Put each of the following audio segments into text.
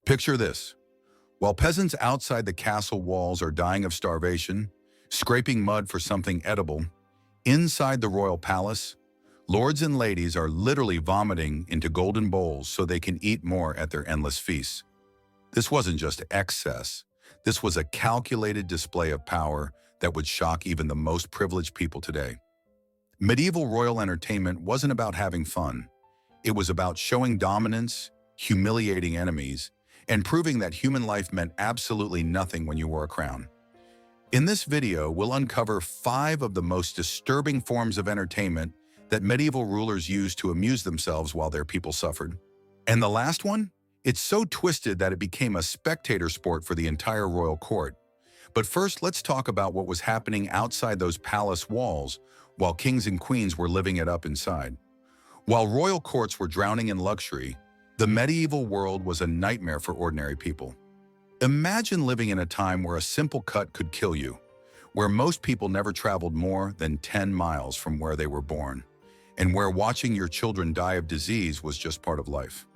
Picture this. While peasants outside the castle walls are dying of starvation, scraping mud for something edible, inside the royal palace, lords and ladies are literally vomiting into golden bowls so they can eat more at their endless feasts. This wasn't just excess. This was a calculated display of power that would shock even the most privileged people today. Medieval royal entertainment wasn't about having fun. It was about showing dominance, humiliating enemies, and proving that human life meant absolutely nothing when you wore a crown. In this video, we'll uncover 5 of the most disturbing forms of entertainment that medieval rulers used to amuse themselves while their people suffered. And the last one? It's so twisted that it became a spectator sport for the entire royal court. But first, let's talk about what was happening outside those palace walls while kings and queens were living it up inside. While royal courts were drowning in luxury, the medieval world was a nightmare for ordinary people. Imagine living in a time where a simple cut could kill you, where most people never traveled more than 10 miles from where they were born, and where watching your children die of disease was just part of life.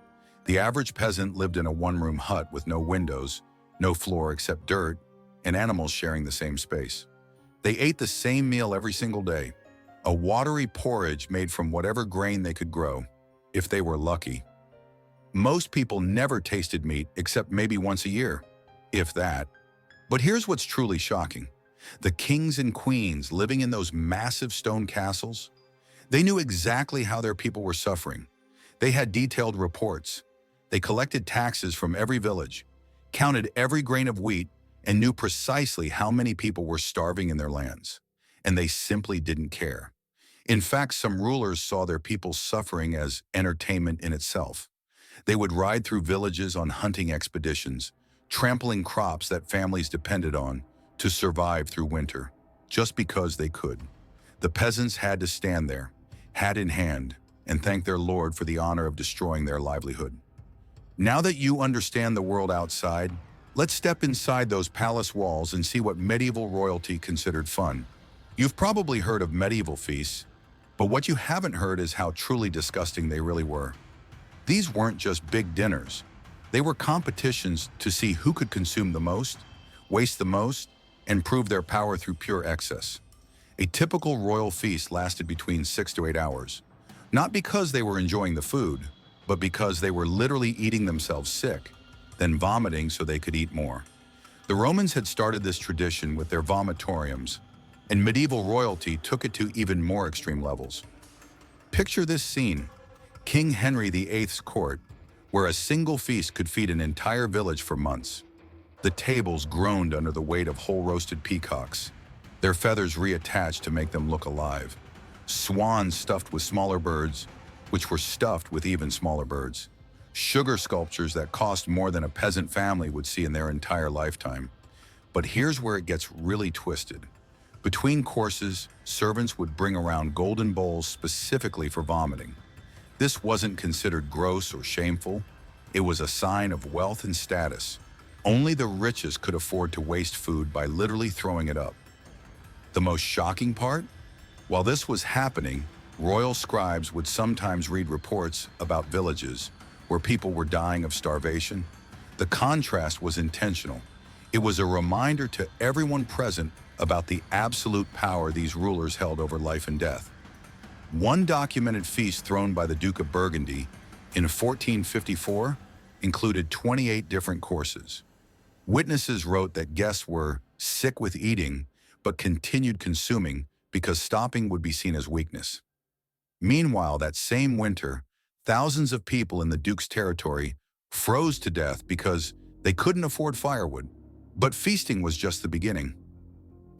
The average peasant lived in a one-room hut with no windows, no floor except dirt, and animals sharing the same space. They ate the same meal every single day, a watery porridge made from whatever grain they could grow, if they were lucky. Most people never tasted meat except maybe once a year, if that. But here's what's truly shocking. The kings and queens living in those massive stone castles, they knew exactly how their people were suffering. They had detailed reports. They collected taxes from every village, counted every grain of wheat, and knew precisely how many people were starving in their lands. And they simply didn't care. In fact, some rulers saw their people's suffering as entertainment in itself. They would ride through villages on hunting expeditions, trampling crops that families depended on to survive through winter, just because they could. The peasants had to stand there, hat in hand, and thank their lord for the honor of destroying their livelihood. Now that you understand the world outside, let's step inside those palace walls and see what medieval royalty considered fun. You've probably heard of medieval feasts, but what you haven't heard is how truly disgusting they really were. These weren't just big dinners. They were competitions to see who could consume the most, waste the most, and prove their power through pure excess. A typical royal feast lasted between 6 to 8 hours, not because they were enjoying the food, but because they were literally eating themselves sick, then vomiting so they could eat more. The Romans had started this tradition with their vomitoriums, and medieval royalty took it to even more extreme levels. Picture this scene. King Henry VIII's court, where a single feast could feed an entire village for months. The tables groaned under the weight of whole-roasted peacocks, their feathers reattached to make them look alive. Swans stuffed with smaller birds, which were stuffed with even smaller birds. Sugar sculptures that cost more than a peasant family would see in their entire lifetime. But here's where it gets really twisted. Between courses, servants would bring around golden bowls specifically for vomiting. This wasn't considered gross or shameful. It was a sign of wealth and status. Only the richest could afford to waste food by literally throwing it up. The most shocking part? While this was happening, royal scribes would sometimes read reports about villages where people were dying of starvation. The contrast was intentional. It was a reminder to everyone present about the absolute power these rulers held over life and death. One documented feast thrown by the Duke of Burgundy in 1454 included 28 different courses. Witnesses wrote that guests were sick with eating, but continued consuming because stopping would be seen as weakness. Meanwhile, that same winter, thousands of people in the Duke's territory froze to death because they couldn't afford firewood. But feasting was just the beginning.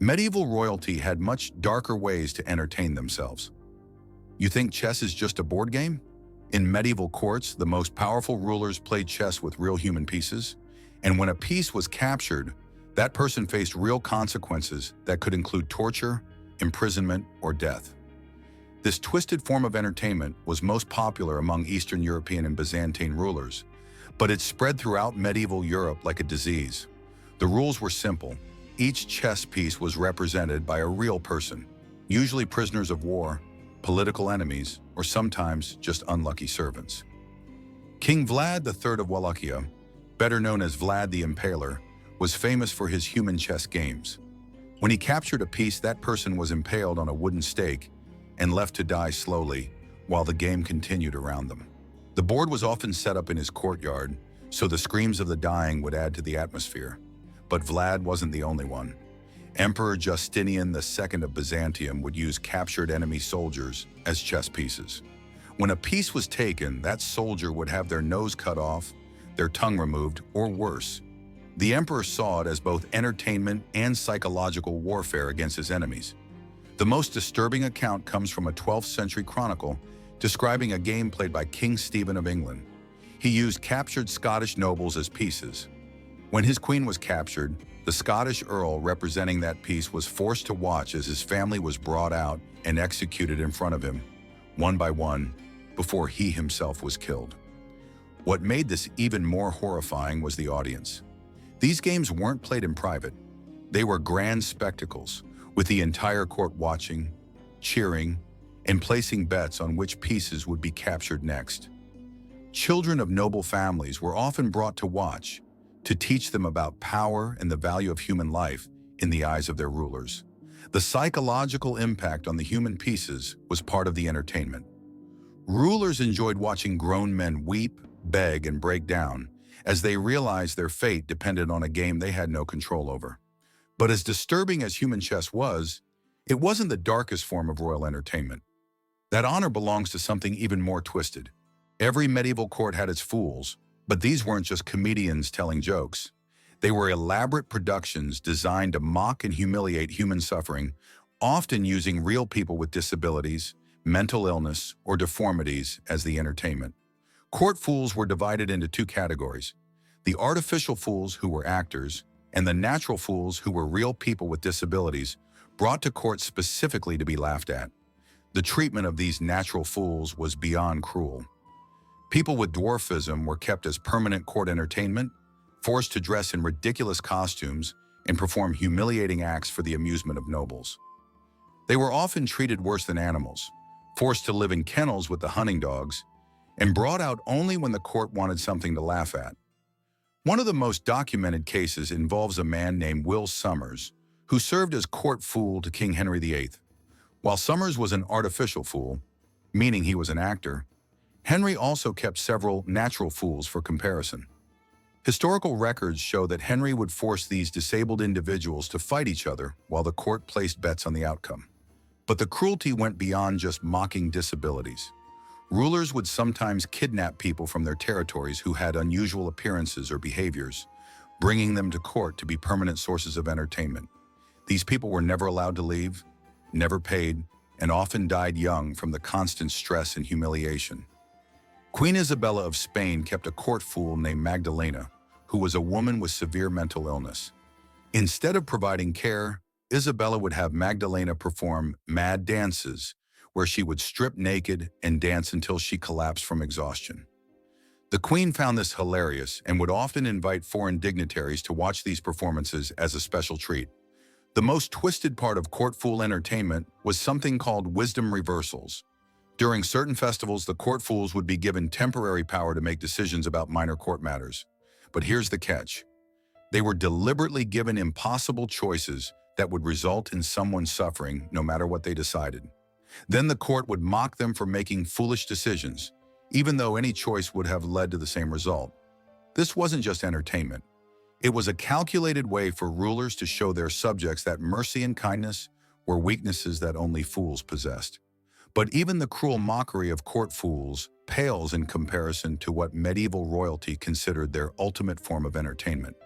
Medieval royalty had much darker ways to entertain themselves. You think chess is just a board game? In medieval courts, the most powerful rulers played chess with real human pieces, and when a piece was captured, that person faced real consequences that could include torture, imprisonment, or death. This twisted form of entertainment was most popular among Eastern European and Byzantine rulers, but it spread throughout medieval Europe like a disease. The rules were simple. Each chess piece was represented by a real person, usually prisoners of war, political enemies, or sometimes just unlucky servants. King Vlad III of Wallachia, better known as Vlad the Impaler, was famous for his human chess games. When he captured a piece, that person was impaled on a wooden stake and left to die slowly while the game continued around them. The board was often set up in his courtyard, so the screams of the dying would add to the atmosphere. But Vlad wasn't the only one. Emperor Justinian II of Byzantium would use captured enemy soldiers as chess pieces. When a piece was taken, that soldier would have their nose cut off, their tongue removed, or worse. The emperor saw it as both entertainment and psychological warfare against his enemies. The most disturbing account comes from a 12th century chronicle describing a game played by King Stephen of England. He used captured Scottish nobles as pieces. When his queen was captured, the Scottish earl representing that piece was forced to watch as his family was brought out and executed in front of him, one by one, before he himself was killed. What made this even more horrifying was the audience. These games weren't played in private. They were grand spectacles, with the entire court watching, cheering, and placing bets on which pieces would be captured next. Children of noble families were often brought to watch, to teach them about power and the value of human life in the eyes of their rulers. The psychological impact on the human pieces was part of the entertainment. Rulers enjoyed watching grown men weep, beg, and break down as they realized their fate depended on a game they had no control over. But as disturbing as human chess was, it wasn't the darkest form of royal entertainment. That honor belongs to something even more twisted. Every medieval court had its fools, but these weren't just comedians telling jokes. They were elaborate productions designed to mock and humiliate human suffering, often using real people with disabilities, mental illness, or deformities as the entertainment. Court fools were divided into two categories: the artificial fools, who were actors, and the natural fools, who were real people with disabilities, brought to court specifically to be laughed at. The treatment of these natural fools was beyond cruel. People with dwarfism were kept as permanent court entertainment, forced to dress in ridiculous costumes and perform humiliating acts for the amusement of nobles. They were often treated worse than animals, forced to live in kennels with the hunting dogs, and brought out only when the court wanted something to laugh at. One of the most documented cases involves a man named Will Somers, who served as court fool to King Henry VIII. While Somers was an artificial fool, meaning he was an actor, Henry also kept several natural fools for comparison. Historical records show that Henry would force these disabled individuals to fight each other while the court placed bets on the outcome. But the cruelty went beyond just mocking disabilities. Rulers would sometimes kidnap people from their territories who had unusual appearances or behaviors, bringing them to court to be permanent sources of entertainment. These people were never allowed to leave, never paid, and often died young from the constant stress and humiliation. Queen Isabella of Spain kept a court fool named Magdalena, who was a woman with severe mental illness. Instead of providing care, Isabella would have Magdalena perform mad dances, where she would strip naked and dance until she collapsed from exhaustion. The queen found this hilarious and would often invite foreign dignitaries to watch these performances as a special treat. The most twisted part of court fool entertainment was something called wisdom reversals. During certain festivals, the court fools would be given temporary power to make decisions about minor court matters. But here's the catch. They were deliberately given impossible choices that would result in someone suffering no matter what they decided. Then the court would mock them for making foolish decisions, even though any choice would have led to the same result. This wasn't just entertainment. It was a calculated way for rulers to show their subjects that mercy and kindness were weaknesses that only fools possessed. But even the cruel mockery of court fools pales in comparison to what medieval royalty considered their ultimate form of entertainment.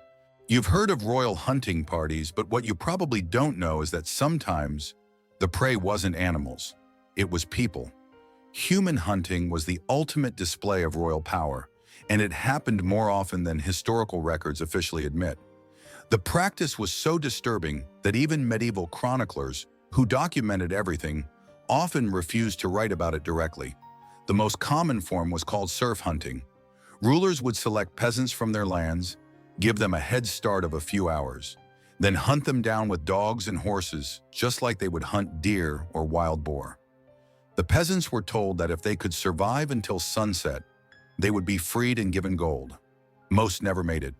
You've heard of royal hunting parties, but what you probably don't know is that sometimes the prey wasn't animals, it was people. Human hunting was the ultimate display of royal power, and it happened more often than historical records officially admit. The practice was so disturbing that even medieval chroniclers, who documented everything, often refused to write about it directly. The most common form was called serf hunting. Rulers would select peasants from their lands, give them a head start of a few hours, then hunt them down with dogs and horses, just like they would hunt deer or wild boar. The peasants were told that if they could survive until sunset, they would be freed and given gold. Most never made it.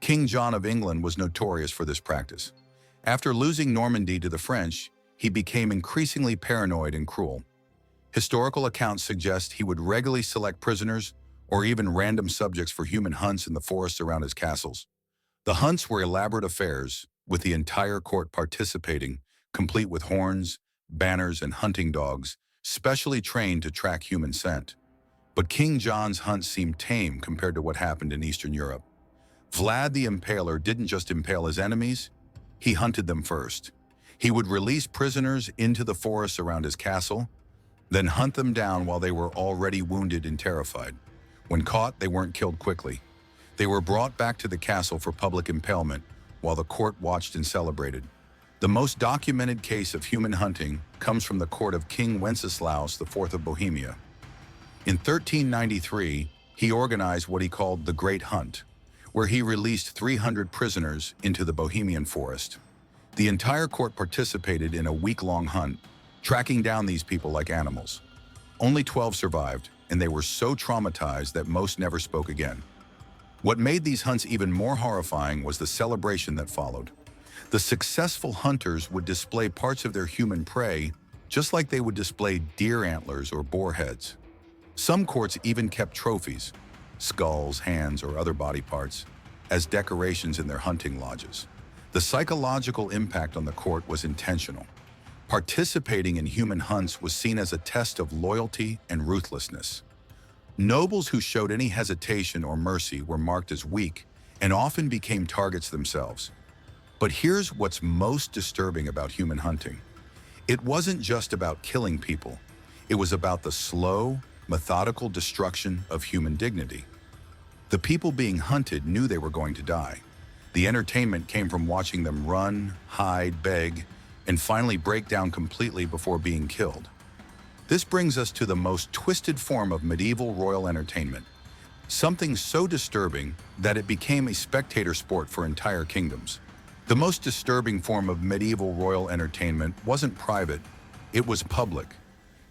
King John of England was notorious for this practice. After losing Normandy to the French, he became increasingly paranoid and cruel. Historical accounts suggest he would regularly select prisoners or even random subjects for human hunts in the forests around his castles. The hunts were elaborate affairs, with the entire court participating, complete with horns, banners, and hunting dogs, specially trained to track human scent. But King John's hunts seemed tame compared to what happened in Eastern Europe. Vlad the Impaler didn't just impale his enemies, he hunted them first. He would release prisoners into the forests around his castle, then hunt them down while they were already wounded and terrified. When caught, they weren't killed quickly. They were brought back to the castle for public impalement, while the court watched and celebrated. The most documented case of human hunting comes from the court of King Wenceslaus IV of Bohemia. In 1393, he organized what he called the Great Hunt, where he released 300 prisoners into the Bohemian forest. The entire court participated in a week-long hunt, tracking down these people like animals. Only 12 survived, and they were so traumatized that most never spoke again. What made these hunts even more horrifying was the celebration that followed. The successful hunters would display parts of their human prey, just like they would display deer antlers or boar heads. Some courts even kept trophies, skulls, hands, or other body parts, as decorations in their hunting lodges. The psychological impact on the court was intentional. Participating in human hunts was seen as a test of loyalty and ruthlessness. Nobles who showed any hesitation or mercy were marked as weak and often became targets themselves. But here's what's most disturbing about human hunting. It wasn't just about killing people. It was about the slow, methodical destruction of human dignity. The people being hunted knew they were going to die. The entertainment came from watching them run, hide, beg, and finally break down completely before being killed. This brings us to the most twisted form of medieval royal entertainment, something so disturbing that it became a spectator sport for entire kingdoms. The most disturbing form of medieval royal entertainment wasn't private, it was public.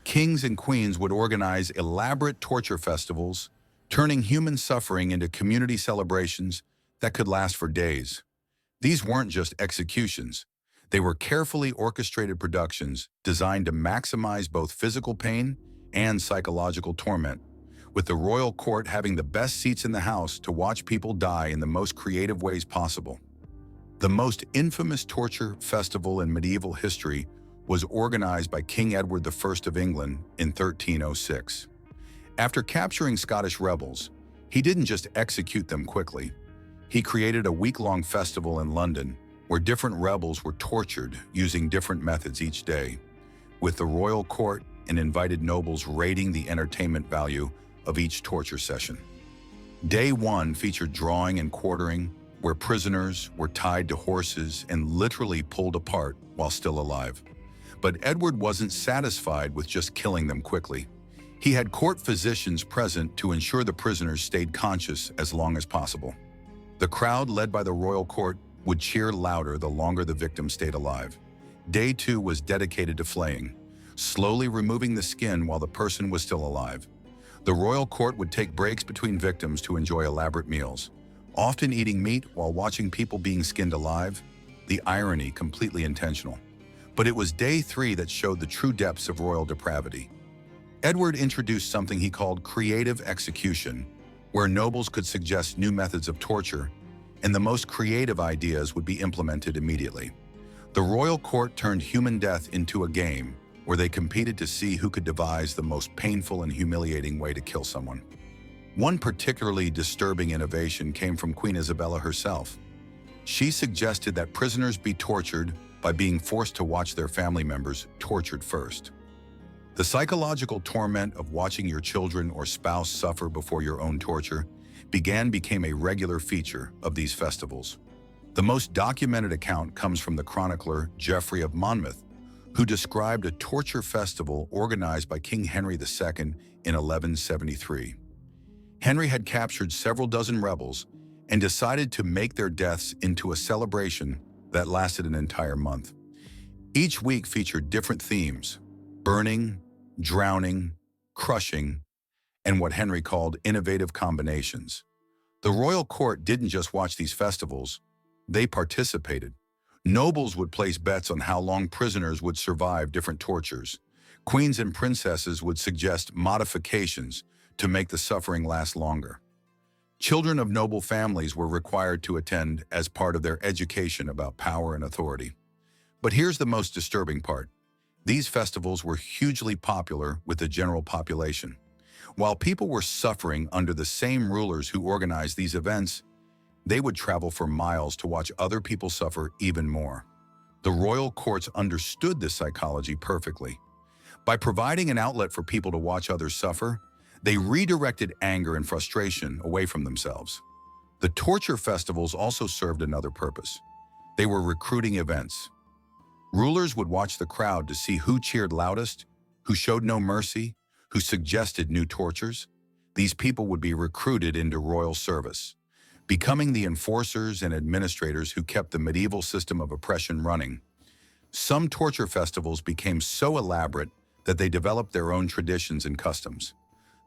Kings and queens would organize elaborate torture festivals, turning human suffering into community celebrations that could last for days. These weren't just executions. They were carefully orchestrated productions designed to maximize both physical pain and psychological torment, with the royal court having the best seats in the house to watch people die in the most creative ways possible. The most infamous torture festival in medieval history was organized by King Edward I of England in 1306. After capturing Scottish rebels, he didn't just execute them quickly. He created a week-long festival in London where different rebels were tortured using different methods each day, with the royal court and invited nobles rating the entertainment value of each torture session. Day 1 featured drawing and quartering, where prisoners were tied to horses and literally pulled apart while still alive. But Edward wasn't satisfied with just killing them quickly. He had court physicians present to ensure the prisoners stayed conscious as long as possible. The crowd, led by the royal court, would cheer louder the longer the victim stayed alive. Day 2 was dedicated to flaying, slowly removing the skin while the person was still alive. The royal court would take breaks between victims to enjoy elaborate meals, often eating meat while watching people being skinned alive, the irony completely intentional. But it was Day 3 that showed the true depths of royal depravity. Edward introduced something he called creative execution, where nobles could suggest new methods of torture, and the most creative ideas would be implemented immediately. The royal court turned human death into a game where they competed to see who could devise the most painful and humiliating way to kill someone. One particularly disturbing innovation came from Queen Isabella herself. She suggested that prisoners be tortured by being forced to watch their family members tortured first. The psychological torment of watching your children or spouse suffer before your own torture became a regular feature of these festivals. The most documented account comes from the chronicler Geoffrey of Monmouth, who described a torture festival organized by King Henry II in 1173. Henry had captured several dozen rebels and decided to make their deaths into a celebration that lasted an entire month. Each week featured different themes: burning, drowning, crushing, and what Henry called innovative combinations. The royal court didn't just watch these festivals, they participated. Nobles would place bets on how long prisoners would survive different tortures. Queens and princesses would suggest modifications to make the suffering last longer. Children of noble families were required to attend as part of their education about power and authority. But here's the most disturbing part. These festivals were hugely popular with the general population. While people were suffering under the same rulers who organized these events, they would travel for miles to watch other people suffer even more. The royal courts understood this psychology perfectly. By providing an outlet for people to watch others suffer, they redirected anger and frustration away from themselves. The torture festivals also served another purpose. They were recruiting events. Rulers would watch the crowd to see who cheered loudest, who showed no mercy, who suggested new tortures. These people would be recruited into royal service, becoming the enforcers and administrators who kept the medieval system of oppression running. Some torture festivals became so elaborate that they developed their own traditions and customs.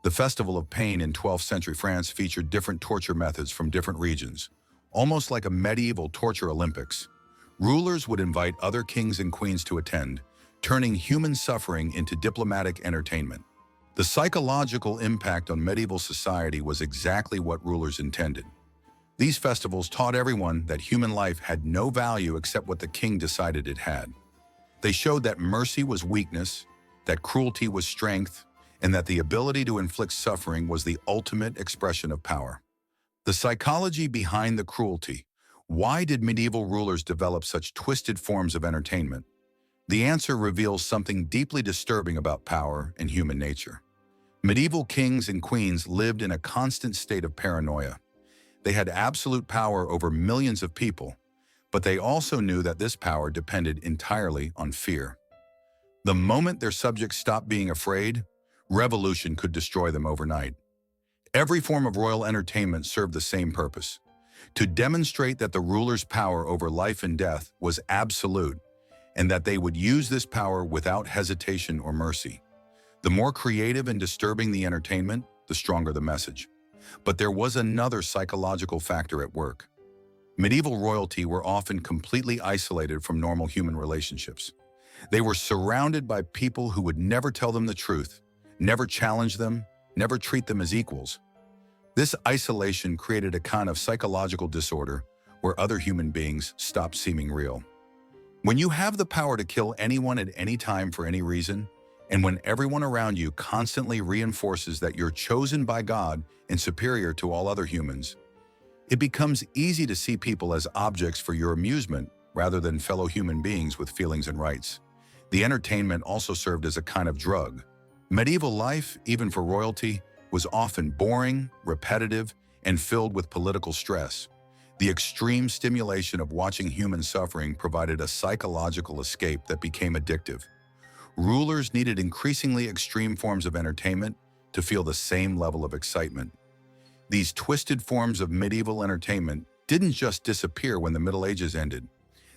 The Festival of Pain in 12th century France featured different torture methods from different regions, almost like a medieval torture Olympics. Rulers would invite other kings and queens to attend, turning human suffering into diplomatic entertainment. The psychological impact on medieval society was exactly what rulers intended. These festivals taught everyone that human life had no value except what the king decided it had. They showed that mercy was weakness, that cruelty was strength, and that the ability to inflict suffering was the ultimate expression of power. The psychology behind the cruelty. Why did medieval rulers develop such twisted forms of entertainment? The answer reveals something deeply disturbing about power and human nature. Medieval kings and queens lived in a constant state of paranoia. They had absolute power over millions of people, but they also knew that this power depended entirely on fear. The moment their subjects stopped being afraid, revolution could destroy them overnight. Every form of royal entertainment served the same purpose: to demonstrate that the ruler's power over life and death was absolute, and that they would use this power without hesitation or mercy. The more creative and disturbing the entertainment, the stronger the message. But there was another psychological factor at work. Medieval royalty were often completely isolated from normal human relationships. They were surrounded by people who would never tell them the truth, never challenge them, never treat them as equals. This isolation created a kind of psychological disorder where other human beings stopped seeming real. When you have the power to kill anyone at any time for any reason, and when everyone around you constantly reinforces that you're chosen by God and superior to all other humans, it becomes easy to see people as objects for your amusement rather than fellow human beings with feelings and rights. The entertainment also served as a kind of drug. Medieval life, even for royalty, was often boring, repetitive, and filled with political stress. The extreme stimulation of watching human suffering provided a psychological escape that became addictive. Rulers needed increasingly extreme forms of entertainment to feel the same level of excitement. These twisted forms of medieval entertainment didn't just disappear when the Middle Ages ended.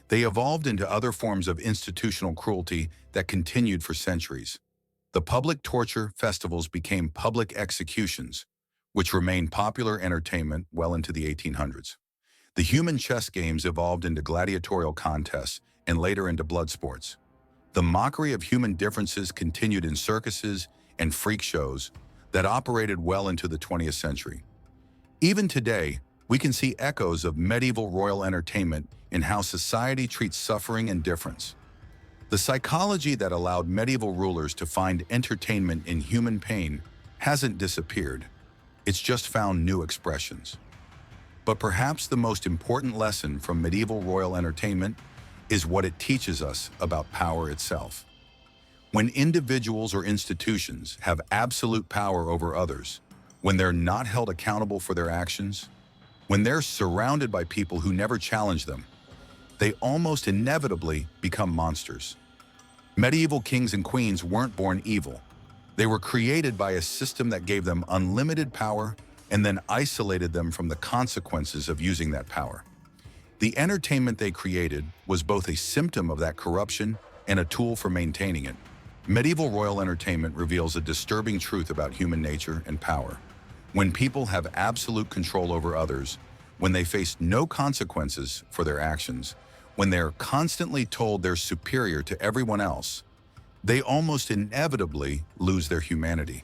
They evolved into other forms of institutional cruelty that continued for centuries. The public torture festivals became public executions, which remained popular entertainment well into the 1800s. The human chess games evolved into gladiatorial contests and later into blood sports. The mockery of human differences continued in circuses and freak shows that operated well into the 20th century. Even today, we can see echoes of medieval royal entertainment in how society treats suffering and difference. The psychology that allowed medieval rulers to find entertainment in human pain hasn't disappeared. It's just found new expressions. But perhaps the most important lesson from medieval royal entertainment is what it teaches us about power itself. When individuals or institutions have absolute power over others, when they're not held accountable for their actions, when they're surrounded by people who never challenge them, they almost inevitably become monsters. Medieval kings and queens weren't born evil. They were created by a system that gave them unlimited power and then isolated them from the consequences of using that power. The entertainment they created was both a symptom of that corruption and a tool for maintaining it. Medieval royal entertainment reveals a disturbing truth about human nature and power. When people have absolute control over others, when they face no consequences for their actions, when they're constantly told they're superior to everyone else, they almost inevitably lose their humanity.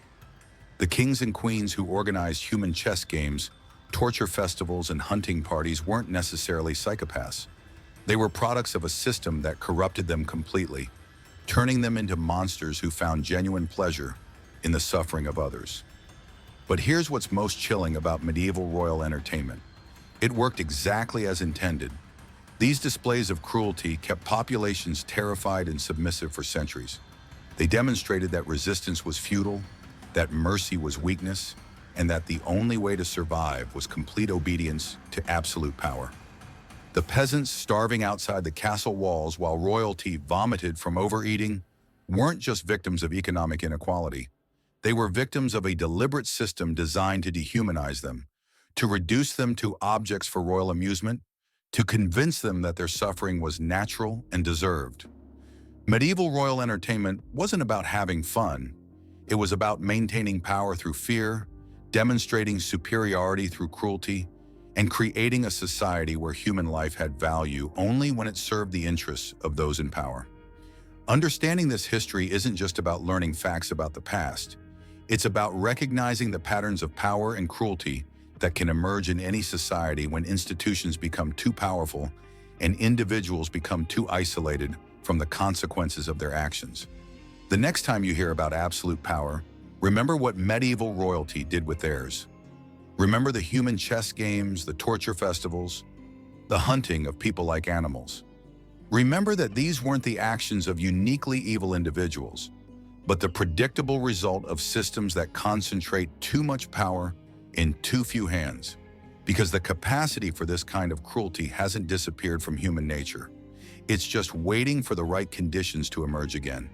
The kings and queens who organized human chess games, torture festivals, and hunting parties weren't necessarily psychopaths. They were products of a system that corrupted them completely, turning them into monsters who found genuine pleasure in the suffering of others. But here's what's most chilling about medieval royal entertainment. It worked exactly as intended. These displays of cruelty kept populations terrified and submissive for centuries. They demonstrated that resistance was futile, that mercy was weakness, and that the only way to survive was complete obedience to absolute power. The peasants starving outside the castle walls while royalty vomited from overeating weren't just victims of economic inequality. They were victims of a deliberate system designed to dehumanize them, to reduce them to objects for royal amusement, to convince them that their suffering was natural and deserved. Medieval royal entertainment wasn't about having fun. It was about maintaining power through fear, demonstrating superiority through cruelty, and creating a society where human life had value only when it served the interests of those in power. Understanding this history isn't just about learning facts about the past. It's about recognizing the patterns of power and cruelty that can emerge in any society when institutions become too powerful and individuals become too isolated from the consequences of their actions. The next time you hear about absolute power, remember what medieval royalty did with theirs. Remember the human chess games, the torture festivals, the hunting of people like animals. Remember that these weren't the actions of uniquely evil individuals, but the predictable result of systems that concentrate too much power in too few hands. Because the capacity for this kind of cruelty hasn't disappeared from human nature. It's just waiting for the right conditions to emerge again.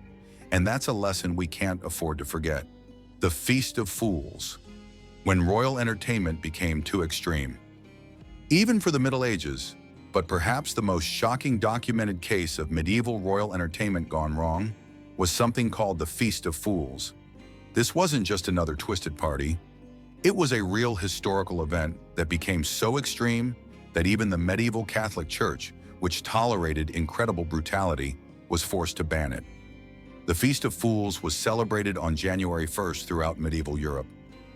And that's a lesson we can't afford to forget. The Feast of Fools, when royal entertainment became too extreme. Even for the Middle Ages, but perhaps the most shocking documented case of medieval royal entertainment gone wrong was something called the Feast of Fools. This wasn't just another twisted party. It was a real historical event that became so extreme that even the medieval Catholic Church, which tolerated incredible brutality, was forced to ban it. The Feast of Fools was celebrated on January 1st throughout medieval Europe,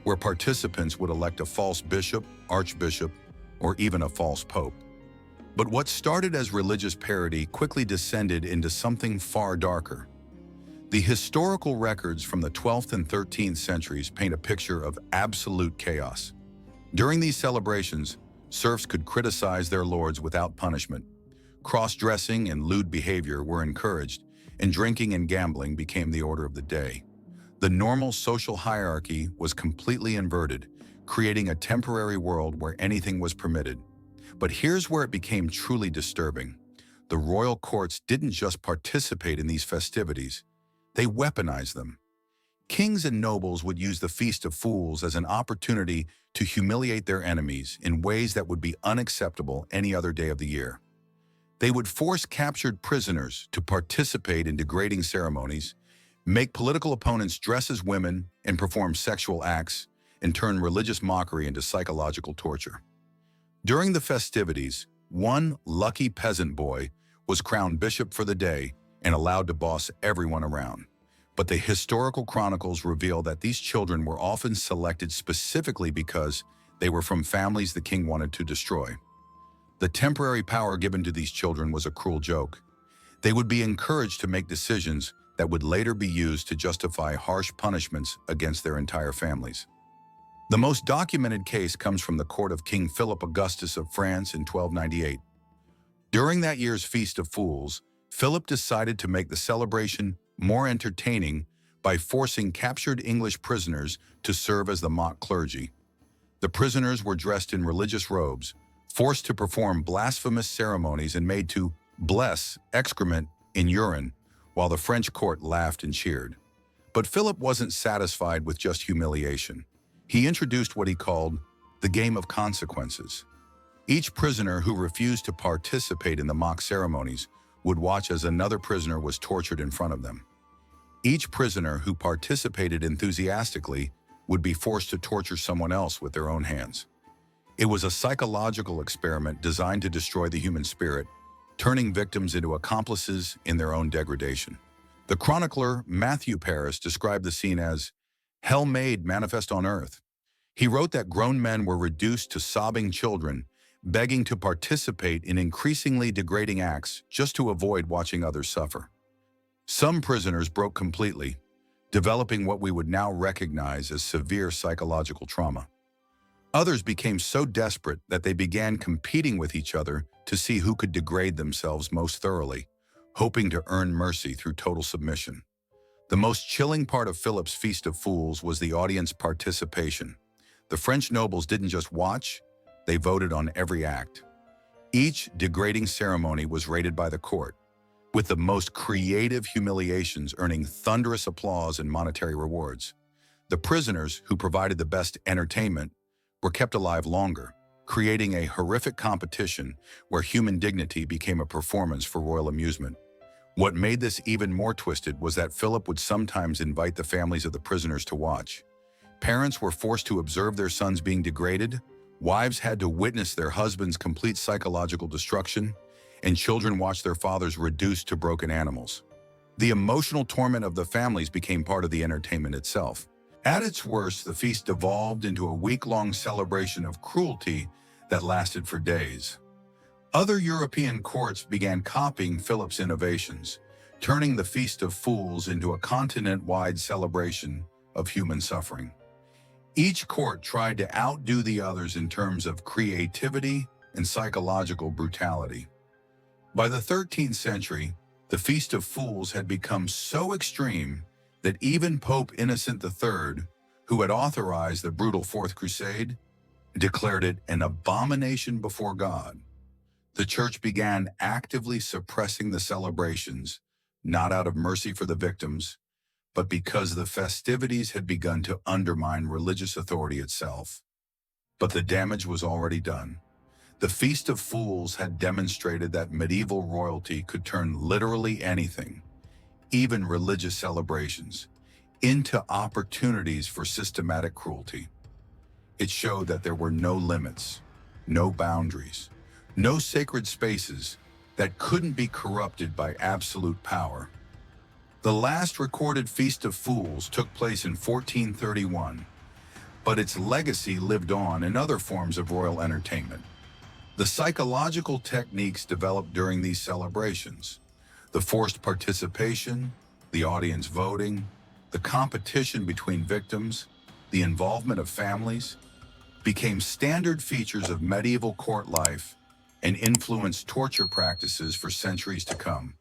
where participants would elect a false bishop, archbishop, or even a false pope. But what started as religious parody quickly descended into something far darker. The historical records from the 12th and 13th centuries paint a picture of absolute chaos. During these celebrations, serfs could criticize their lords without punishment. Cross-dressing and lewd behavior were encouraged, and drinking and gambling became the order of the day. The normal social hierarchy was completely inverted, creating a temporary world where anything was permitted. But here's where it became truly disturbing. The royal courts didn't just participate in these festivities, they weaponized them. Kings and nobles would use the Feast of Fools as an opportunity to humiliate their enemies in ways that would be unacceptable any other day of the year. They would force captured prisoners to participate in degrading ceremonies, make political opponents dress as women and perform sexual acts, and turn religious mockery into psychological torture. During the festivities, one lucky peasant boy was crowned bishop for the day and allowed to boss everyone around. But the historical chronicles reveal that these children were often selected specifically because they were from families the king wanted to destroy. The temporary power given to these children was a cruel joke. They would be encouraged to make decisions that would later be used to justify harsh punishments against their entire families. The most documented case comes from the court of King Philip Augustus of France in 1298. During that year's Feast of Fools, Philip decided to make the celebration more entertaining by forcing captured English prisoners to serve as the mock clergy. The prisoners were dressed in religious robes, forced to perform blasphemous ceremonies, and made to bless excrement in urine, while the French court laughed and cheered. But Philip wasn't satisfied with just humiliation. He introduced what he called the game of consequences. Each prisoner who refused to participate in the mock ceremonies would watch as another prisoner was tortured in front of them. Each prisoner who participated enthusiastically would be forced to torture someone else with their own hands. It was a psychological experiment designed to destroy the human spirit, turning victims into accomplices in their own degradation. The chronicler Matthew Paris described the scene as hell made manifest on earth. He wrote that grown men were reduced to sobbing children, begging to participate in increasingly degrading acts just to avoid watching others suffer. Some prisoners broke completely, developing what we would now recognize as severe psychological trauma. Others became so desperate that they began competing with each other to see who could degrade themselves most thoroughly, hoping to earn mercy through total submission. The most chilling part of Philip's Feast of Fools was the audience participation. The French nobles didn't just watch, they voted on every act. Each degrading ceremony was rated by the court, with the most creative humiliations earning thunderous applause and monetary rewards. The prisoners, who provided the best entertainment, were kept alive longer, creating a horrific competition where human dignity became a performance for royal amusement. What made this even more twisted was that Philip would sometimes invite the families of the prisoners to watch. Parents were forced to observe their sons being degraded, wives had to witness their husbands' complete psychological destruction, and children watched their fathers reduced to broken animals. The emotional torment of the families became part of the entertainment itself. At its worst, the feast devolved into a week-long celebration of cruelty that lasted for days. Other European courts began copying Philip's innovations, turning the Feast of Fools into a continent-wide celebration of human suffering. Each court tried to outdo the others in terms of creativity and psychological brutality. By the 13th century, the Feast of Fools had become so extreme that even Pope Innocent III, who had authorized the brutal Fourth Crusade, declared it an abomination before God. The Church began actively suppressing the celebrations, not out of mercy for the victims, but because the festivities had begun to undermine religious authority itself. But the damage was already done. The Feast of Fools had demonstrated that medieval royalty could turn literally anything, even religious celebrations, into opportunities for systematic cruelty. It showed that there were no limits, no boundaries, no sacred spaces that couldn't be corrupted by absolute power. The last recorded Feast of Fools took place in 1431, but its legacy lived on in other forms of royal entertainment. The psychological techniques developed during these celebrations, the forced participation, the audience voting, the competition between victims, the involvement of families, became standard features of medieval court life and influenced torture practices for centuries to come.